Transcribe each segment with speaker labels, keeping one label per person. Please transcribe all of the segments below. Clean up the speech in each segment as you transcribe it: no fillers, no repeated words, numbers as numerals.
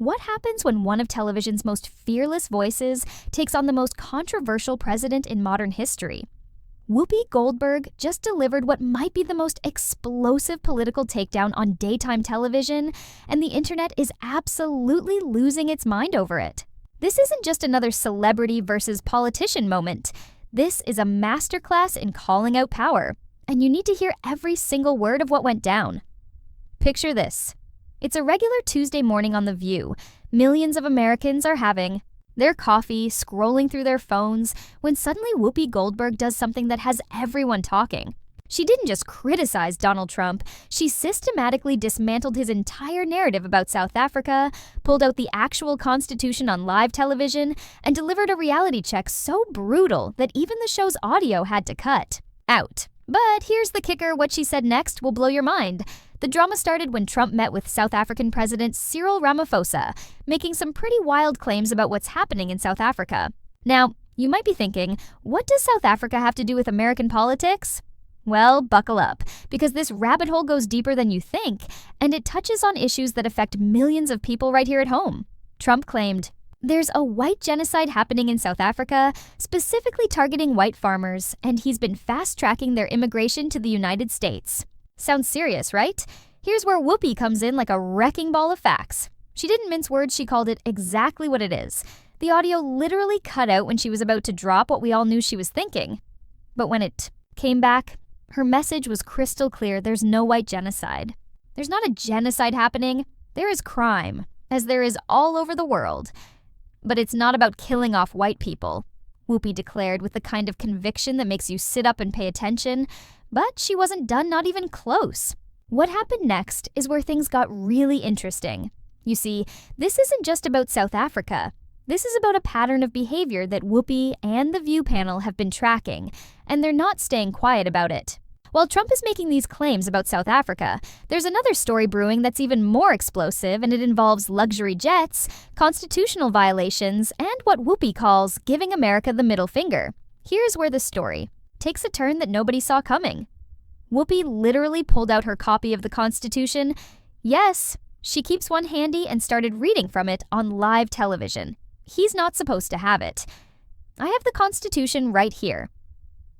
Speaker 1: What happens when one of television's most fearless voices takes on the most controversial president in modern history? Whoopi Goldberg just delivered what might be the most explosive political takedown on daytime television, and the internet is absolutely losing its mind over it. This isn't just another celebrity versus politician moment. This is a masterclass in calling out power, and you need to hear every single word of what went down. Picture this. It's a regular Tuesday morning on The View. Millions of Americans are having their coffee, scrolling through their phones, when suddenly Whoopi Goldberg does something that has everyone talking. She didn't just criticize Donald Trump, she systematically dismantled his entire narrative about South Africa, pulled out the actual Constitution on live television, and delivered a reality check so brutal that even the show's audio had to cut out. But here's the kicker, what she said next will blow your mind. The drama started when Trump met with South African President Cyril Ramaphosa, making some pretty wild claims about what's happening in South Africa. Now, you might be thinking, what does South Africa have to do with American politics? Well, buckle up, because this rabbit hole goes deeper than you think, and it touches on issues that affect millions of people right here at home. Trump claimed, "There's a white genocide happening in South Africa, specifically targeting white farmers, and he's been fast-tracking their immigration to the United States." Sounds serious, right? Here's where Whoopi comes in like a wrecking ball of facts. She didn't mince words, she called it exactly what it is. The audio literally cut out when she was about to drop what we all knew she was thinking. But when it came back, her message was crystal clear. There's no white genocide. There's not a genocide happening. There is crime, as there is all over the world. But it's not about killing off white people, Whoopi declared with the kind of conviction that makes you sit up and pay attention. But she wasn't done, not even close. What happened next is where things got really interesting. You see, this isn't just about South Africa. This is about a pattern of behavior that Whoopi and the View panel have been tracking, and they're not staying quiet about it. While Trump is making these claims about South Africa, there's another story brewing that's even more explosive, and it involves luxury jets, constitutional violations, and what Whoopi calls giving America the middle finger. Here's where the story takes a turn that nobody saw coming. Whoopi literally pulled out her copy of the Constitution. Yes, she keeps one handy and started reading from it on live television. He's not supposed to have it. "I have the Constitution right here."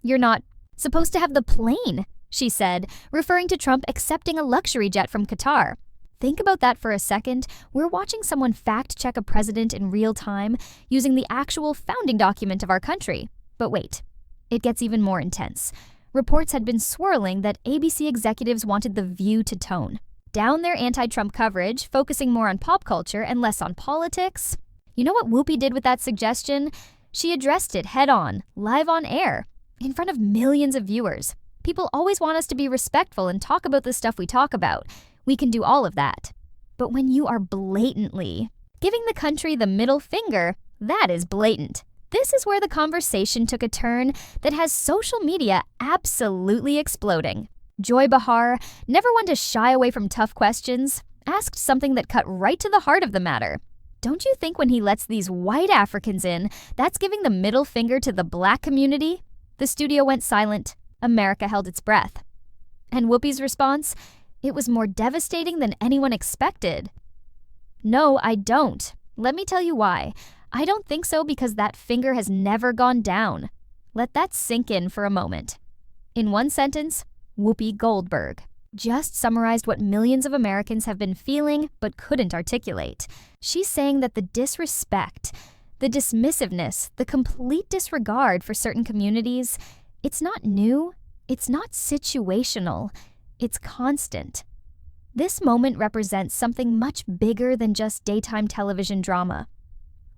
Speaker 1: "You're not supposed to have the plane," she said, referring to Trump accepting a luxury jet from Qatar. Think about that for a second. We're watching someone fact-check a president in real time using the actual founding document of our country. But wait. It gets even more intense. Reports had been swirling that ABC executives wanted The View to tone down their anti-Trump coverage, focusing more on pop culture and less on politics. You know what Whoopi did with that suggestion? She addressed it head-on, live on air, in front of millions of viewers. People always want us to be respectful and talk about the stuff we talk about. We can do all of that. But when you are blatantly giving the country the middle finger, that is blatant. This is where the conversation took a turn that has social media absolutely exploding. Joy Behar, never one to shy away from tough questions, asked something that cut right to the heart of the matter. Don't you think when he lets these white Africans in, that's giving the middle finger to the black community? The studio went silent. America held its breath. And Whoopi's response? It was more devastating than anyone expected. "No, I don't. Let me tell you why. I don't think so because that finger has never gone down." Let that sink in for a moment. In one sentence, Whoopi Goldberg just summarized what millions of Americans have been feeling but couldn't articulate. She's saying that the disrespect, the dismissiveness, the complete disregard for certain communities, it's not new, it's not situational, it's constant. This moment represents something much bigger than just daytime television drama.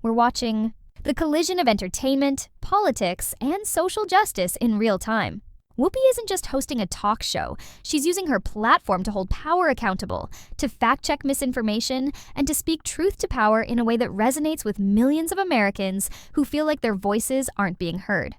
Speaker 1: We're watching the collision of entertainment, politics, and social justice in real time. Whoopi isn't just hosting a talk show. She's using her platform to hold power accountable, to fact-check misinformation, and to speak truth to power in a way that resonates with millions of Americans who feel like their voices aren't being heard.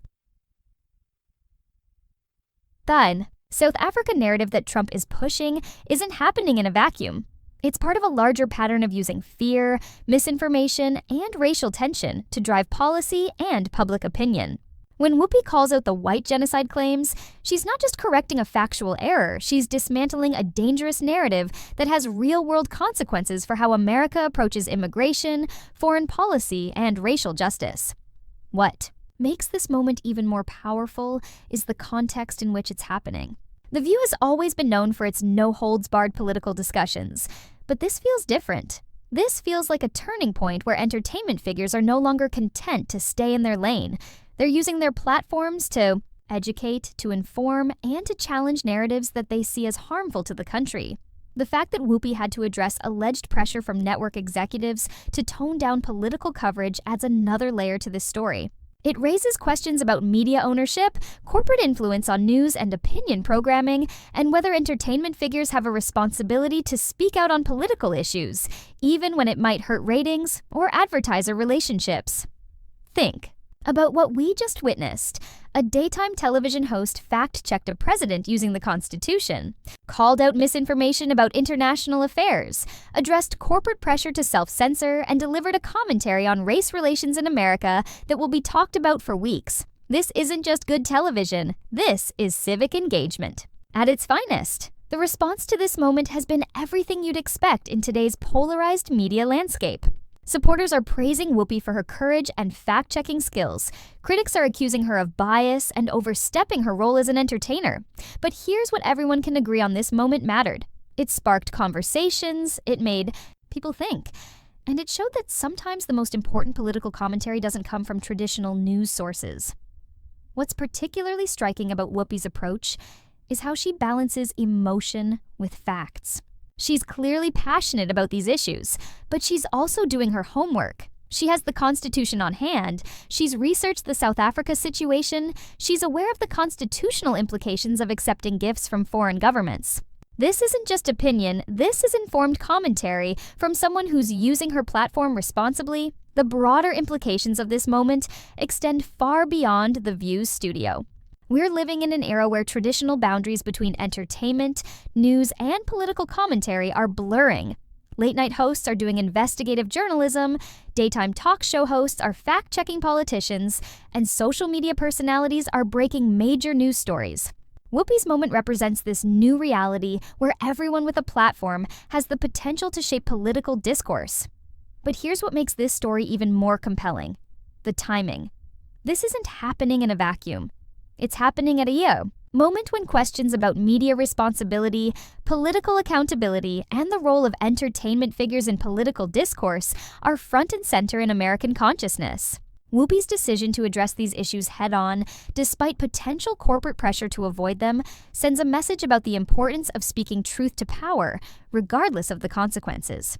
Speaker 1: The South Africa narrative that Trump is pushing isn't happening in a vacuum. It's part of a larger pattern of using fear, misinformation, and racial tension to drive policy and public opinion. When Whoopi calls out the white genocide claims, she's not just correcting a factual error, she's dismantling a dangerous narrative that has real-world consequences for how America approaches immigration, foreign policy, and racial justice. What makes this moment even more powerful is the context in which it's happening. The View has always been known for its no-holds-barred political discussions, but this feels different. This feels like a turning point where entertainment figures are no longer content to stay in their lane. They're using their platforms to educate, to inform, and to challenge narratives that they see as harmful to the country. The fact that Whoopi had to address alleged pressure from network executives to tone down political coverage adds another layer to this story. It raises questions about media ownership, corporate influence on news and opinion programming, and whether entertainment figures have a responsibility to speak out on political issues, even when it might hurt ratings or advertiser relationships. Think about what we just witnessed. A daytime television host fact-checked a president using the Constitution, called out misinformation about international affairs, addressed corporate pressure to self-censor, and delivered a commentary on race relations in America that will be talked about for weeks. This isn't just good television. This is civic engagement at its finest. The response to this moment has been everything you'd expect in today's polarized media landscape. Supporters are praising Whoopi for her courage and fact-checking skills. Critics are accusing her of bias and overstepping her role as an entertainer. But here's what everyone can agree on: this moment mattered. It sparked conversations, it made people think, and it showed that sometimes the most important political commentary doesn't come from traditional news sources. What's particularly striking about Whoopi's approach is how she balances emotion with facts. She's clearly passionate about these issues, but she's also doing her homework. She has the Constitution on hand, she's researched the South Africa situation, she's aware of the constitutional implications of accepting gifts from foreign governments. This isn't just opinion, this is informed commentary from someone who's using her platform responsibly. The broader implications of this moment extend far beyond the View's studio. We're living in an era where traditional boundaries between entertainment, news, and political commentary are blurring. Late-night hosts are doing investigative journalism, daytime talk show hosts are fact-checking politicians, and social media personalities are breaking major news stories. Whoopi's moment represents this new reality where everyone with a platform has the potential to shape political discourse. But here's what makes this story even more compelling: the timing. This isn't happening in a vacuum. It's happening at a moment when questions about media responsibility, political accountability, and the role of entertainment figures in political discourse are front and center in American consciousness. Whoopi's decision to address these issues head-on, despite potential corporate pressure to avoid them, sends a message about the importance of speaking truth to power, regardless of the consequences.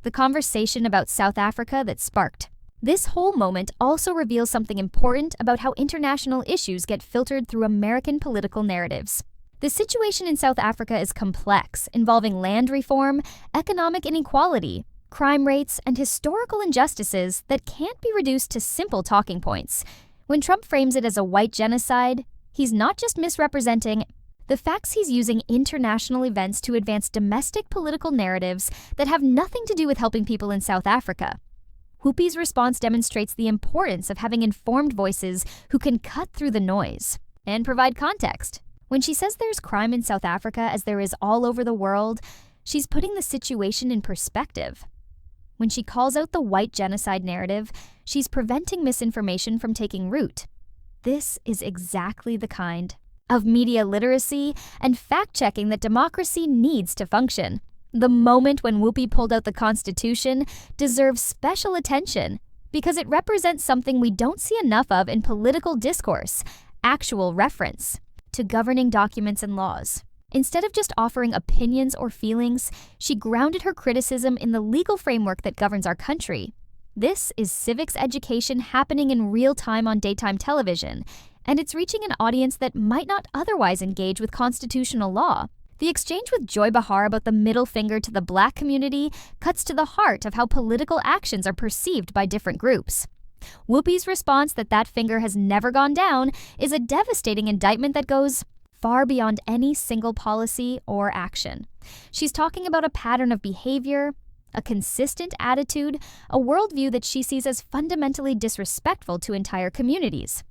Speaker 1: The conversation about South Africa that sparked. This whole moment also reveals something important about how international issues get filtered through American political narratives. The situation in South Africa is complex, involving land reform, economic inequality, crime rates, and historical injustices that can't be reduced to simple talking points. When Trump frames it as a white genocide, he's not just misrepresenting the facts, he's using international events to advance domestic political narratives that have nothing to do with helping people in South Africa. Whoopi's response demonstrates the importance of having informed voices who can cut through the noise and provide context. When she says there's crime in South Africa as there is all over the world, she's putting the situation in perspective. When she calls out the white genocide narrative, she's preventing misinformation from taking root. This is exactly the kind of media literacy and fact-checking that democracy needs to function. The moment when Whoopi pulled out the Constitution deserves special attention because it represents something we don't see enough of in political discourse: actual reference to governing documents and laws. Instead of just offering opinions or feelings, she grounded her criticism in the legal framework that governs our country. This is civics education happening in real time on daytime television, and it's reaching an audience that might not otherwise engage with constitutional law. The exchange with Joy Behar about the middle finger to the Black community cuts to the heart of how political actions are perceived by different groups. Whoopi's response that finger has never gone down is a devastating indictment that goes far beyond any single policy or action. She's talking about a pattern of behavior, a consistent attitude, a worldview that she sees as fundamentally disrespectful to entire communities.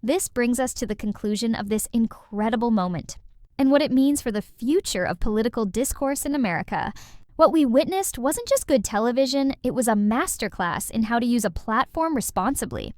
Speaker 1: This brings us to the conclusion of this incredible moment and what it means for the future of political discourse in America. What we witnessed wasn't just good television, it was a masterclass in how to use a platform responsibly.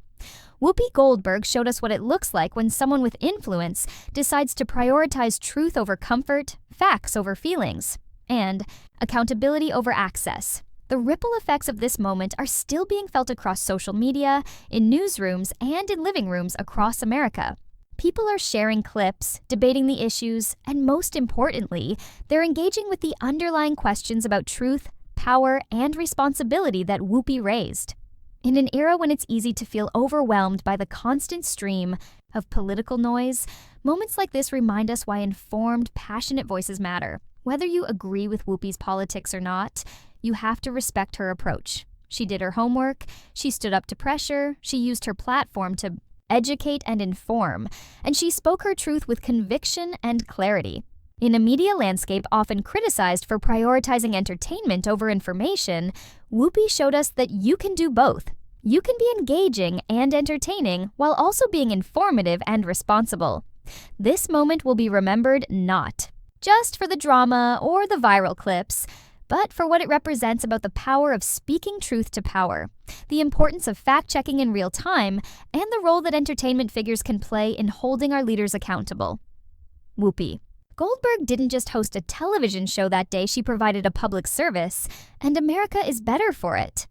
Speaker 1: Whoopi Goldberg showed us what it looks like when someone with influence decides to prioritize truth over comfort, facts over feelings, and accountability over access. The ripple effects of this moment are still being felt across social media, in newsrooms, and in living rooms across America. People are sharing clips, debating the issues, and most importantly, they're engaging with the underlying questions about truth, power, and responsibility that Whoopi raised. In an era when it's easy to feel overwhelmed by the constant stream of political noise, moments like this remind us why informed, passionate voices matter. Whether you agree with Whoopi's politics or not, you have to respect her approach. She did her homework, she stood up to pressure, she used her platform to educate and inform, and she spoke her truth with conviction and clarity. In a media landscape often criticized for prioritizing entertainment over information, Whoopi showed us that you can do both. You can be engaging and entertaining while also being informative and responsible. This moment will be remembered not just for the drama or the viral clips, but for what it represents about the power of speaking truth to power, the importance of fact-checking in real time, and the role that entertainment figures can play in holding our leaders accountable. Whoopi Goldberg didn't just host a television show that day, she provided a public service, and America is better for it.